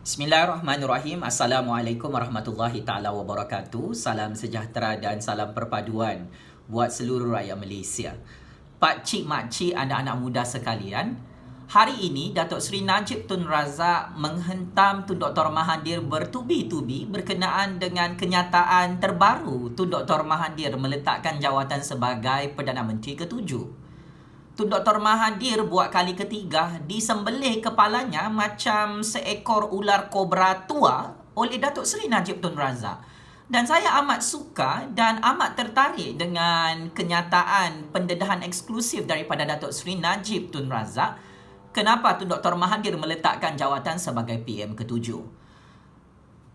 Bismillahirrahmanirrahim. Assalamualaikum warahmatullahi ta'ala wabarakatuh. Salam sejahtera dan salam perpaduan buat seluruh rakyat Malaysia. Pak cik, mak cik, anak-anak muda sekalian, hari ini Datuk Seri Najib Tun Razak menghentam Tun Dr. Mahathir bertubi-tubi berkenaan dengan kenyataan terbaru Tun Dr. Mahathir meletakkan jawatan sebagai Perdana Menteri ke-7. Tun Dr. Mahathir buat kali ketiga disembelih kepalanya macam seekor ular kobra tua oleh Datuk Seri Najib Tun Razak. Dan saya amat suka dan amat tertarik dengan kenyataan pendedahan eksklusif daripada Datuk Seri Najib Tun Razak kenapa Tun Dr. Mahathir meletakkan jawatan sebagai PM ke-7.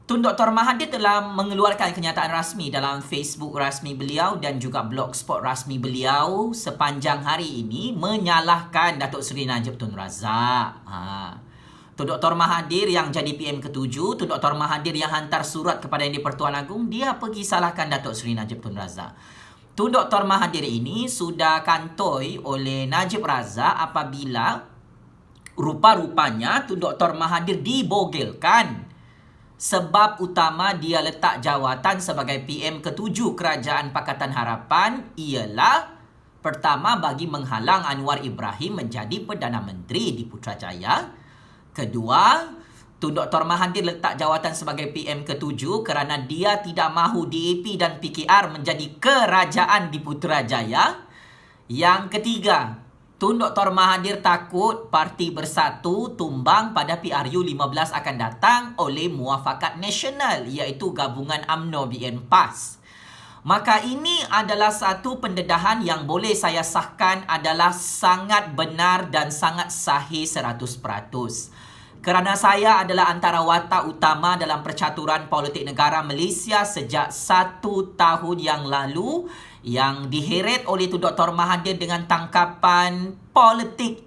Tun Dr. Mahathir telah mengeluarkan kenyataan rasmi dalam Facebook rasmi beliau dan juga blogspot rasmi beliau sepanjang hari ini menyalahkan Datuk Seri Najib Tun Razak. Tun Dr. Mahathir yang jadi PM ke-7, Tun Dr. Mahathir yang hantar surat kepada Yang di-Pertuan Agong, dia pergi salahkan Datuk Seri Najib Tun Razak. Tun Dr. Mahathir ini sudah kantoi oleh Najib Razak apabila rupa-rupanya Tun Dr. Mahathir dibogelkan. Sebab utama dia letak jawatan sebagai PM ke-7 Kerajaan Pakatan Harapan ialah pertama bagi menghalang Anwar Ibrahim menjadi Perdana Menteri di Putrajaya. Kedua, Tun Dr. Mahathir letak jawatan sebagai PM ke-7 kerana dia tidak mahu DAP dan PKR menjadi kerajaan di Putrajaya. Yang ketiga, Tun Dr. Mahathir takut Parti Bersatu tumbang pada PRU 15 akan datang oleh Muafakat Nasional, iaitu gabungan UMNO BN PAS. Maka ini adalah satu pendedahan yang boleh saya sahkan adalah sangat benar dan sangat sahih 100%. Kerana saya adalah antara watak utama dalam percaturan politik negara Malaysia sejak 1 tahun yang lalu yang diheret oleh Tun Dr. Mahathir dengan tangkapan politik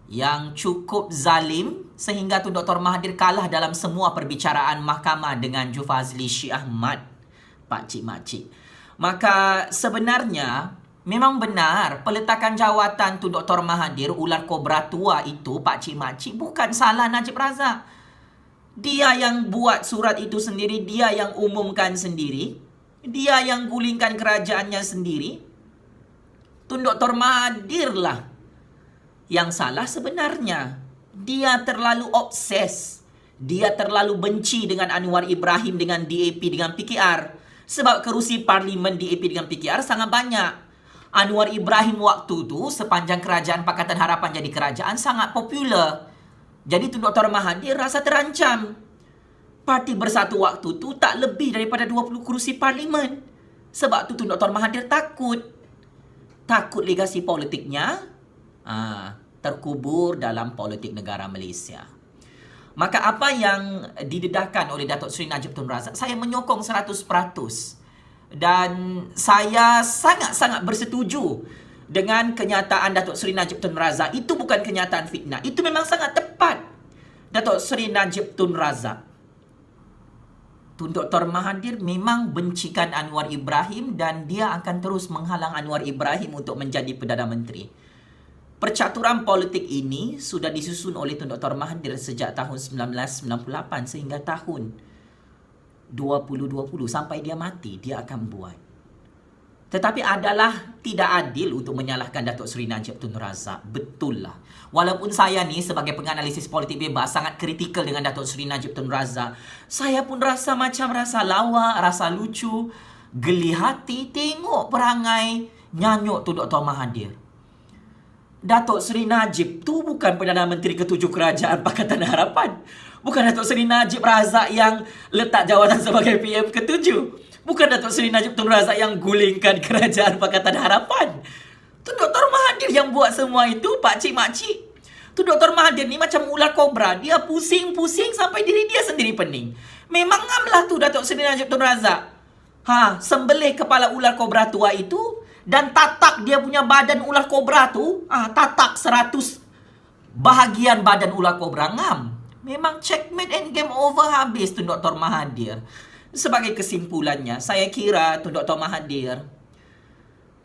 yang cukup zalim sehingga Tun Dr. Mahathir kalah dalam semua perbicaraan mahkamah dengan Jufazli Syih Ahmad, pakcik-makcik. Maka sebenarnya memang benar peletakan jawatan Tun Dr. Mahathir ular kobra tua itu, pakcik-makcik, bukan salah Najib Razak. Dia yang buat surat itu sendiri, dia yang umumkan sendiri. Dia yang gulingkan kerajaannya sendiri. Tun Dr. Mahathir lah yang salah sebenarnya. Dia terlalu obses. Dia terlalu benci dengan Anwar Ibrahim, dengan DAP, dengan PKR. Sebab kerusi parlimen DAP dengan PKR sangat banyak. Anwar Ibrahim waktu tu sepanjang Kerajaan Pakatan Harapan jadi kerajaan sangat popular. Jadi Tun Dr. Mahathir rasa terancam. Parti Bersatu waktu tu tak lebih daripada 20 kerusi parlimen. Sebab tu Tun Dr. Mahathir takut. Takut legasi politiknya terkubur dalam politik negara Malaysia. Maka apa yang didedahkan oleh Datuk Seri Najib Tun Razak, saya menyokong 100%. Dan saya sangat-sangat bersetuju dengan kenyataan Datuk Seri Najib Tun Razak. Itu bukan kenyataan fitnah. Itu memang sangat tepat. Datuk Seri Najib Tun Razak, Tun Dr. Mahathir memang bencikan Anwar Ibrahim dan dia akan terus menghalang Anwar Ibrahim untuk menjadi Perdana Menteri. Percaturan politik ini sudah disusun oleh Tun Dr. Mahathir sejak tahun 1998 sehingga tahun 2020 sampai dia mati dia akan buat. Tetapi adalah tidak adil untuk menyalahkan Datuk Seri Najib Tun Razak. Betul lah. Walaupun saya ni sebagai penganalisis politik bebas sangat kritikal dengan Datuk Seri Najib Tun Razak, saya pun rasa macam rasa lawak, rasa lucu, geli hati tengok perangai nyanyuk Tun Dr. Mahathir. Datuk Seri Najib tu bukan Perdana Menteri ke-7 Kerajaan Pakatan Harapan. Bukan Datuk Seri Najib Razak yang letak jawatan sebagai PM ke-7. Bukan Datuk Seri Najib Tun Razak yang gulingkan Kerajaan Pakatan Harapan. Tun Dr. Mahathir yang buat semua itu, pakcik-makcik. Tun Dr. Mahathir ni macam ular kobra. Dia pusing-pusing sampai diri dia sendiri pening. Memang ngamlah tu Datuk Seri Najib Tun Razak. Sembelih kepala ular kobra tua itu dan tatak dia punya badan ular kobra tu. Tatak 100 bahagian badan ular kobra. Ngam. Memang checkmate and game over habis Tun Dr. Mahathir. Sebagai kesimpulannya, saya kira Tun Dr. Mahathir,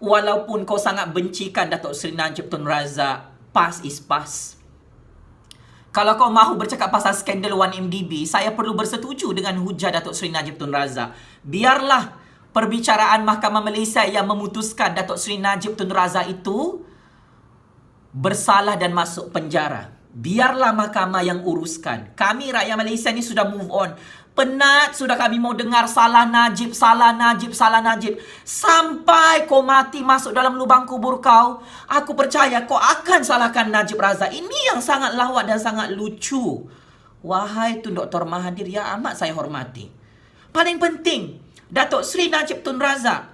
walaupun kau sangat bencikan Datuk Seri Najib Tun Razak, PAS is PAS. Kalau kau mahu bercakap pasal skandal 1MDB, saya perlu bersetuju dengan hujah Datuk Seri Najib Tun Razak. Biarlah perbicaraan Mahkamah Malaysia yang memutuskan Datuk Seri Najib Tun Razak itu bersalah dan masuk penjara. Biarlah mahkamah yang uruskan. Kami rakyat Malaysia ni sudah move on. Penat sudah kami mau dengar salah Najib, salah Najib, salah Najib. Sampai kau mati masuk dalam lubang kubur kau, aku percaya kau akan salahkan Najib Razak. Ini yang sangat lawak dan sangat lucu. Wahai Tun Dr. Mahathir yang amat saya hormati. Paling penting, Datuk Seri Najib Tun Razak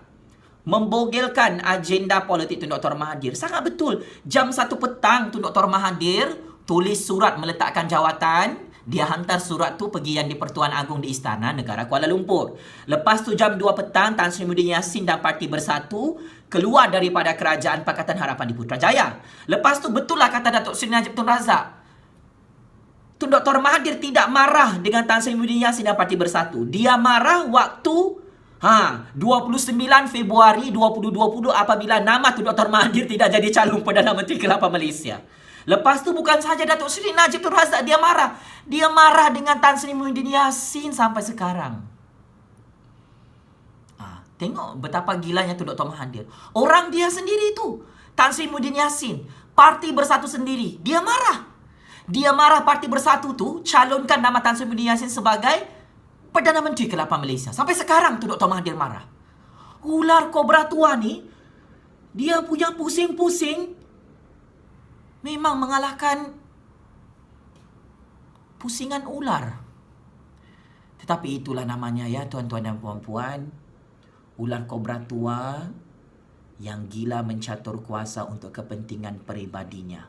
membogelkan agenda politik Tun Dr. Mahathir. Sangat betul. Jam 1 petang Tun Dr. Mahathir tulis surat meletakkan jawatan. Dia hantar surat tu pergi yang di Pertuan Agong di Istana Negara Kuala Lumpur. Lepas tu jam 2 petang, Tan Sri Muhyiddin Yassin dan Parti Bersatu keluar daripada Kerajaan Pakatan Harapan di Putrajaya. Lepas tu betul lah kata Datuk Seri Najib Tun Razak, Tun Dr. Mahathir tidak marah dengan Tan Sri Muhyiddin Yassin dan Parti Bersatu. Dia marah waktu 29 Februari 2020 apabila nama Tun Dr. Mahathir tidak jadi calon Perdana Menteri ke-8 Malaysia. Lepas tu bukan sahaja Datuk Seri Najib Tun Razak dia marah. Dia marah dengan Tan Sri Muhyiddin Yassin sampai sekarang. Tengok betapa gilanya tu Dr. Mahathir. Orang dia sendiri tu, Tan Sri Muhyiddin Yassin, Parti Bersatu sendiri, dia marah. Dia marah Parti Bersatu tu calonkan nama Tan Sri Muhyiddin Yassin sebagai Perdana Menteri ke-8 Malaysia. Sampai sekarang tu Dr. Mahathir marah. Ular kobra tua ni, dia punya pusing-pusing memang mengalahkan pusingan ular. Tetapi itulah namanya ya tuan-tuan dan puan-puan. Ular kobra tua yang gila mencatur kuasa untuk kepentingan peribadinya.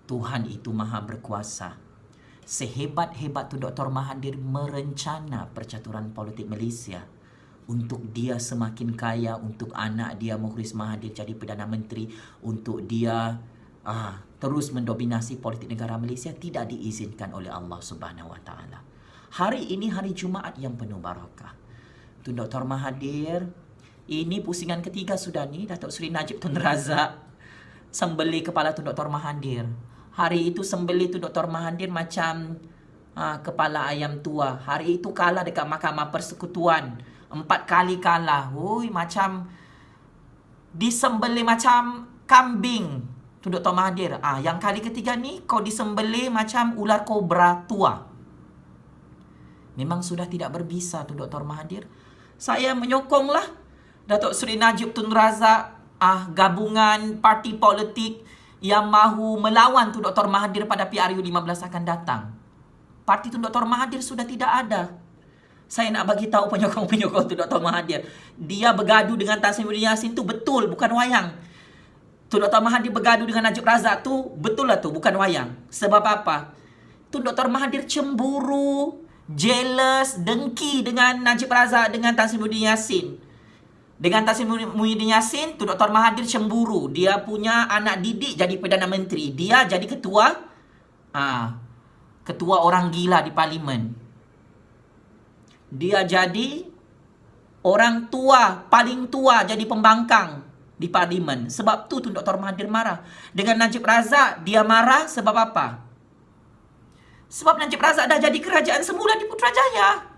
Tuhan itu maha berkuasa. Sehebat-hebat tu Dr. Mahathir merencana percaturan politik Malaysia untuk dia semakin kaya, untuk anak dia Mukhris Mahathir jadi Perdana Menteri, untuk dia terus mendominasi politik negara Malaysia, tidak diizinkan oleh Allah Subhanahu Wa Taala. Hari ini hari Jumaat yang penuh barakah. Tun Dr. Mahathir, ini pusingan ketiga sudah ni Datuk Seri Najib Tun Razak sembelih kepala Tun Dr. Mahathir. Hari itu sembelih Tun Dr. Mahathir macam kepala ayam tua. Hari itu kalah dekat Mahkamah Persekutuan. 4 kali kalah. Macam disembelih macam kambing Tun Dr. Mahathir. Yang kali ketiga ni kau disembelih macam ular kobra tua. Memang sudah tidak berbisa Tun Dr. Mahathir. Saya menyokonglah Datuk Seri Najib Tun Razak gabungan parti politik yang mahu melawan Tun Dr. Mahathir pada PRU 15 akan datang. Parti Tun Dr. Mahathir sudah tidak ada. Saya nak bagi tahu penyokong-penyokong Tun Dr. Mahathir, dia bergaduh dengan Tan Sri Muhyiddin Yassin tu betul, bukan wayang. Tun Dr. Mahathir bergaduh dengan Najib Razak tu betul lah tu, bukan wayang. Sebab apa? Tun Dr. Mahathir cemburu, jealous, dengki dengan Najib Razak, dengan Tan Sri Muhyiddin Yassin. Dengan Tan Sri Muhyiddin Yassin, Tun Dr. Mahathir cemburu. Dia punya anak didik jadi Perdana Menteri. Dia jadi ketua orang gila di parlimen. Dia jadi orang tua, paling tua jadi pembangkang di parlimen. Sebab tu Tun Dr. Mahathir marah. Dengan Najib Razak, dia marah sebab apa? Sebab Najib Razak dah jadi kerajaan semula di Putrajaya.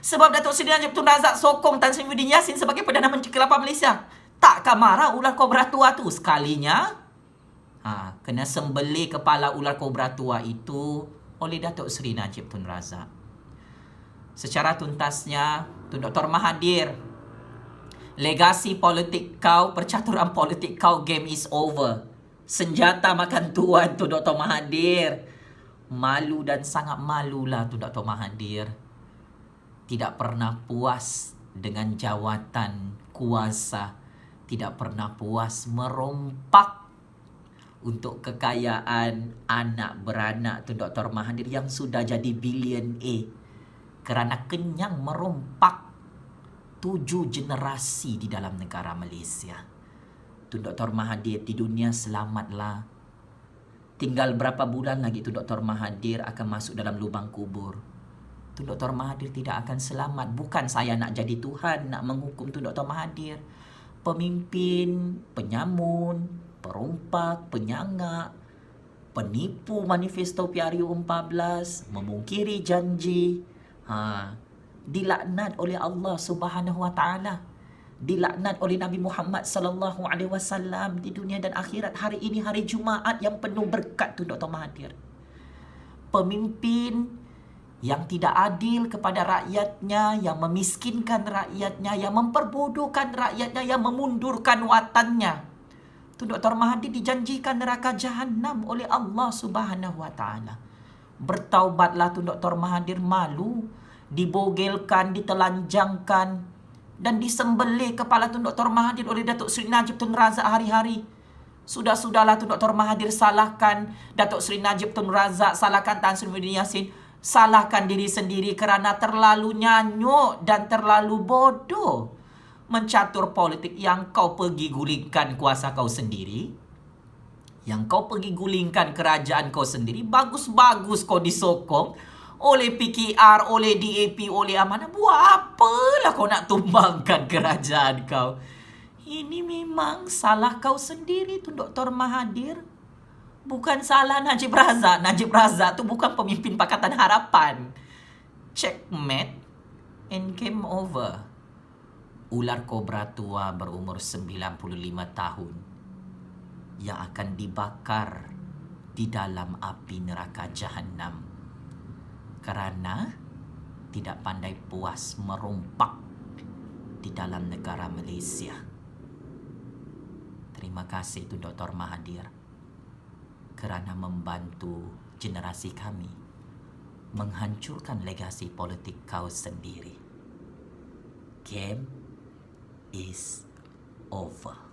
Sebab Datuk Seri Najib Tun Razak sokong Tan Sri Muhyiddin Yassin sebagai Perdana Menteri ke-8 Malaysia. Takkah marah ular kobra tua tu? Sekalinya kena sembelih kepala ular kobra tua itu oleh Datuk Seri Najib Tun Razak. Secara tuntasnya, Tun Dr. Mahathir, legasi politik kau, percaturan politik kau, game is over. Senjata makan tuan Tun Dr. Mahathir. Malu dan sangat malulah Tun Dr. Mahathir. Tidak pernah puas dengan jawatan kuasa. Tidak pernah puas merompak untuk kekayaan anak beranak Tun Dr. Mahathir yang sudah jadi billionaire. Kerana kenyang merompak 7 generasi di dalam negara Malaysia. Tun Dr. Mahathir di dunia selamatlah. Tinggal berapa bulan lagi Tun Dr. Mahathir akan masuk dalam lubang kubur. Tun Dr. Mahathir tidak akan selamat. Bukan saya nak jadi Tuhan, nak menghukum Tun Dr. Mahathir. Pemimpin, penyamun, perompak, penyangak, penipu manifesto PRU14, memungkiri janji, dilaknat oleh Allah Subhanahu Wa Taala, dilaknat oleh Nabi Muhammad sallallahu alaihi wasallam di dunia dan akhirat. Hari ini hari Jumaat yang penuh berkat tu Dr. Mahathir. Pemimpin yang tidak adil kepada rakyatnya, yang memiskinkan rakyatnya, yang memperbodohkan rakyatnya, yang memundurkan watannya. Tu Dr. Mahathir dijanjikan neraka jahanam oleh Allah Subhanahu Wa Taala. Bertaubatlah tu Dr. Mahathir, malu, dibogelkan, ditelanjangkan dan disembelih kepala Tun Dr. Mahathir oleh Datuk Seri Najib Tun Razak hari-hari. Sudah-sudahlah Tun Dr. Mahathir salahkan Datuk Seri Najib Tun Razak, salahkan Tan Sri Muhyiddin Yassin, salahkan diri sendiri kerana terlalu nyanyuk dan terlalu bodoh mencatur politik. Yang kau pergi gulingkan kuasa kau sendiri, yang kau pergi gulingkan kerajaan kau sendiri, bagus-bagus kau disokong oleh PKR, oleh DAP, oleh Amanah. Buat apalah kau nak tumbangkan kerajaan kau? Ini memang salah kau sendiri tu Dr. Mahathir. Bukan salah Najib Razak. Najib Razak tu bukan pemimpin Pakatan Harapan. Checkmate and game over. Ular kobra tua berumur 95 tahun yang akan dibakar di dalam api neraka jahanam kerana tidak pandai puas merompak di dalam negara Malaysia. Terima kasih tu Dr. Mahathir kerana membantu generasi kami menghancurkan legasi politik kau sendiri. Game is over.